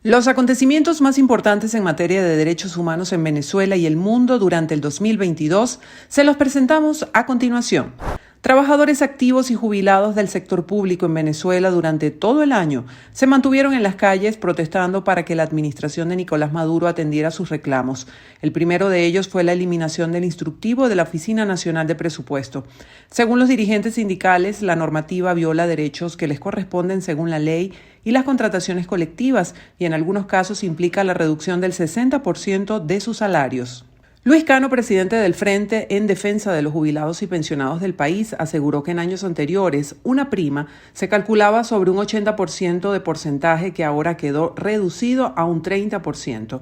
Los acontecimientos más importantes en materia de derechos humanos en Venezuela y el mundo durante el 2022 se los presentamos a continuación. Trabajadores activos y jubilados del sector público en Venezuela durante todo el año se mantuvieron en las calles protestando para que la administración de Nicolás Maduro atendiera sus reclamos. El primero de ellos fue la eliminación del instructivo de la Oficina Nacional de Presupuesto. Según los dirigentes sindicales, la normativa viola derechos que les corresponden según la ley y las contrataciones colectivas y en algunos casos implica la reducción del 60% de sus salarios. Luis Cano, presidente del Frente en Defensa de los Jubilados y Pensionados del país, aseguró que en años anteriores una prima se calculaba sobre un 80% de porcentaje que ahora quedó reducido a un 30%.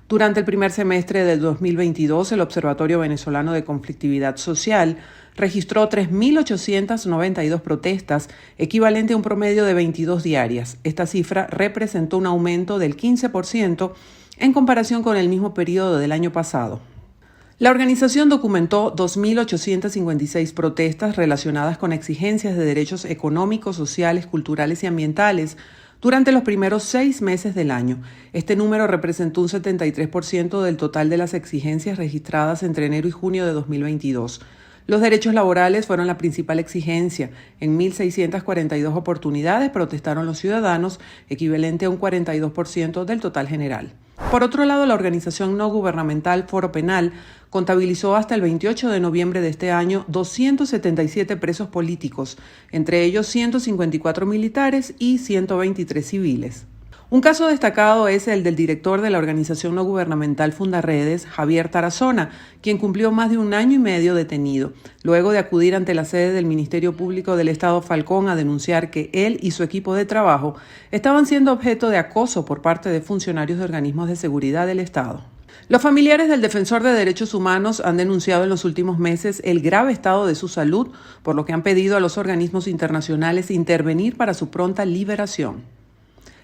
Durante el primer semestre del 2022, el Observatorio Venezolano de Conflictividad Social registró 3.892 protestas, equivalente a un promedio de 22 diarias. Esta cifra representó un aumento del 15% en comparación con el mismo periodo del año pasado. La organización documentó 2.856 protestas relacionadas con exigencias de derechos económicos, sociales, culturales y ambientales durante los primeros 6 meses del año. Este número representó un 73% del total de las exigencias registradas entre enero y junio de 2022. Los derechos laborales fueron la principal exigencia. En 1.642 oportunidades protestaron los ciudadanos, equivalente a un 42% del total general. Por otro lado, la organización no gubernamental Foro Penal contabilizó hasta el 28 de noviembre de este año 277 presos políticos, entre ellos 154 militares y 123 civiles. Un caso destacado es el del director de la organización no gubernamental Fundaredes, Javier Tarazona, quien cumplió más de 1 año y medio detenido, luego de acudir ante la sede del Ministerio Público del Estado Falcón a denunciar que él y su equipo de trabajo estaban siendo objeto de acoso por parte de funcionarios de organismos de seguridad del Estado. Los familiares del defensor de derechos humanos han denunciado en los últimos meses el grave estado de su salud, por lo que han pedido a los organismos internacionales intervenir para su pronta liberación.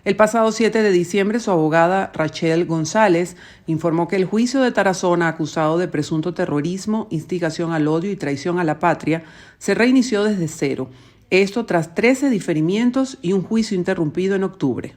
El pasado 7 de diciembre, su abogada Rachel González informó que el juicio de Tarazona, acusado de presunto terrorismo, instigación al odio y traición a la patria, se reinició desde cero. Esto tras 13 diferimientos y un juicio interrumpido en octubre.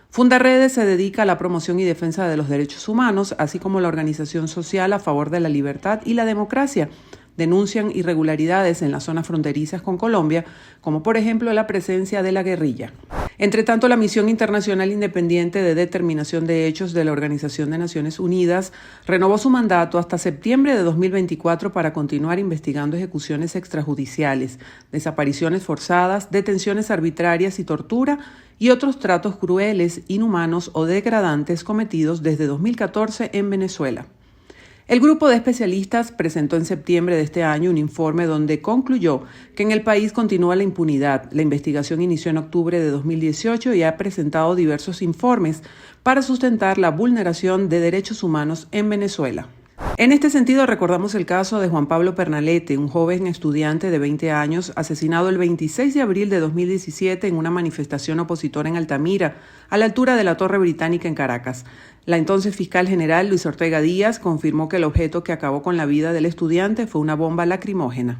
Fundaredes se dedica a la promoción y defensa de los derechos humanos, así como la organización social a favor de la libertad y la democracia. Denuncian irregularidades en las zonas fronterizas con Colombia, como por ejemplo la presencia de la guerrilla. Entre tanto, la Misión Internacional Independiente de Determinación de Hechos de la Organización de Naciones Unidas renovó su mandato hasta septiembre de 2024 para continuar investigando ejecuciones extrajudiciales, desapariciones forzadas, detenciones arbitrarias y tortura y otros tratos crueles, inhumanos o degradantes cometidos desde 2014 en Venezuela. El grupo de especialistas presentó en septiembre de este año un informe donde concluyó que en el país continúa la impunidad. La investigación inició en octubre de 2018 y ha presentado diversos informes para sustentar la vulneración de derechos humanos en Venezuela. En este sentido, recordamos el caso de Juan Pablo Pernalete, un joven estudiante de 20 años asesinado el 26 de abril de 2017 en una manifestación opositora en Altamira, a la altura de la Torre Británica en Caracas. La entonces fiscal general Luis Ortega Díaz confirmó que el objeto que acabó con la vida del estudiante fue una bomba lacrimógena.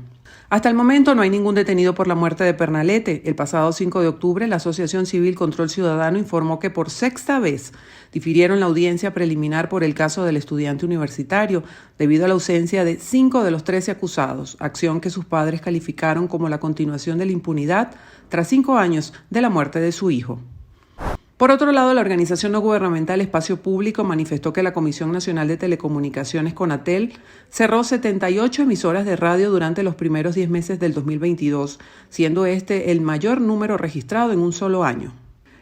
Hasta el momento no hay ningún detenido por la muerte de Pernalete. El pasado 5 de octubre, la Asociación Civil Control Ciudadano informó que por 6ª vez difirieron la audiencia preliminar por el caso del estudiante universitario debido a la ausencia de 5 de los 13 acusados, acción que sus padres calificaron como la continuación de la impunidad tras 5 años de la muerte de su hijo. Por otro lado, la organización no gubernamental Espacio Público manifestó que la Comisión Nacional de Telecomunicaciones, CONATEL, cerró 78 emisoras de radio durante los primeros 10 meses del 2022, siendo este el mayor número registrado en un solo año.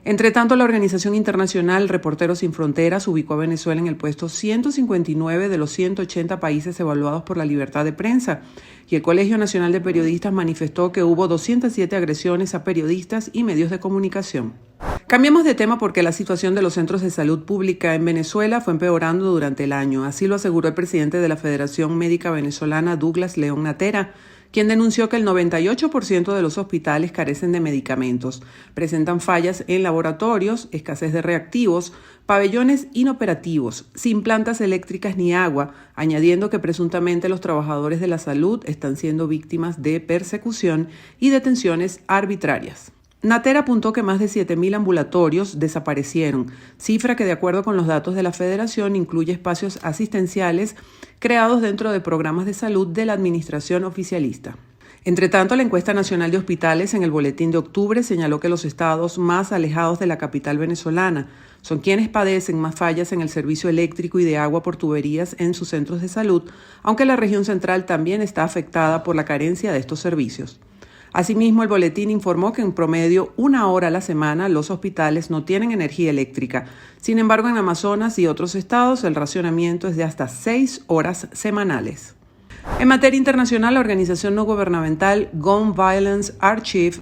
Entre tanto, la organización internacional Reporteros Sin Fronteras ubicó a Venezuela en el puesto 159 de los 180 países evaluados por la libertad de prensa, y el Colegio Nacional de Periodistas manifestó que hubo 207 agresiones a periodistas y medios de comunicación. Cambiamos de tema porque la situación de los centros de salud pública en Venezuela fue empeorando durante el año. Así lo aseguró el presidente de la Federación Médica Venezolana, Douglas León Natera, quien denunció que el 98% de los hospitales carecen de medicamentos, presentan fallas en laboratorios, escasez de reactivos, pabellones inoperativos, sin plantas eléctricas ni agua, añadiendo que presuntamente los trabajadores de la salud están siendo víctimas de persecución y detenciones arbitrarias. Nater apuntó que más de 7.000 ambulatorios desaparecieron, cifra que de acuerdo con los datos de la Federación incluye espacios asistenciales creados dentro de programas de salud de la administración oficialista. Entre tanto, la encuesta nacional de hospitales en el boletín de octubre señaló que los estados más alejados de la capital venezolana son quienes padecen más fallas en el servicio eléctrico y de agua por tuberías en sus centros de salud, aunque la región central también está afectada por la carencia de estos servicios. Asimismo, el boletín informó que en promedio 1 hora a la semana los hospitales no tienen energía eléctrica. Sin embargo, en Amazonas y otros estados el racionamiento es de hasta 6 horas semanales. En materia internacional, la organización no gubernamental Gun Violence Archive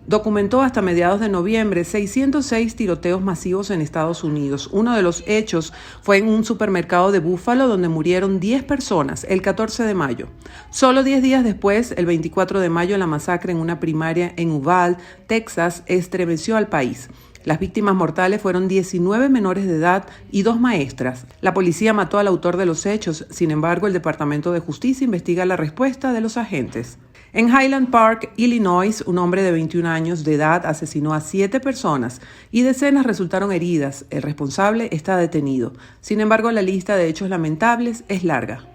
documentó hasta mediados de noviembre 606 tiroteos masivos en Estados Unidos. Uno de los hechos fue en un supermercado de Búfalo donde murieron 10 personas el 14 de mayo. Solo 10 días después, el 24 de mayo, la masacre en una primaria en Uvalde, Texas, estremeció al país. Las víctimas mortales fueron 19 menores de edad y 2 maestras. La policía mató al autor de los hechos, sin embargo, el Departamento de Justicia investiga la respuesta de los agentes. En Highland Park, Illinois, un hombre de 21 años de edad asesinó a 7 personas y decenas resultaron heridas. El responsable está detenido. Sin embargo, la lista de hechos lamentables es larga.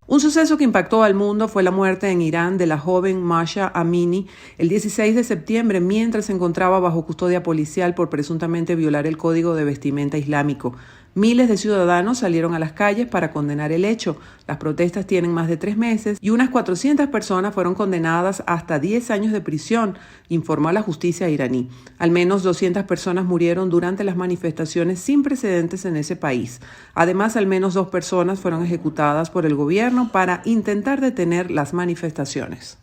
Un suceso que impactó al mundo fue la muerte en Irán de la joven Mahsa Amini el 16 de septiembre mientras se encontraba bajo custodia policial por presuntamente violar el código de vestimenta islámico. Miles de ciudadanos salieron a las calles para condenar el hecho. Las protestas tienen más de 3 meses y unas 400 personas fueron condenadas hasta 10 años de prisión, informó la justicia iraní. Al menos 200 personas murieron durante las manifestaciones sin precedentes en ese país. Además, al menos 2 personas fueron ejecutadas por el gobierno para intentar detener las manifestaciones.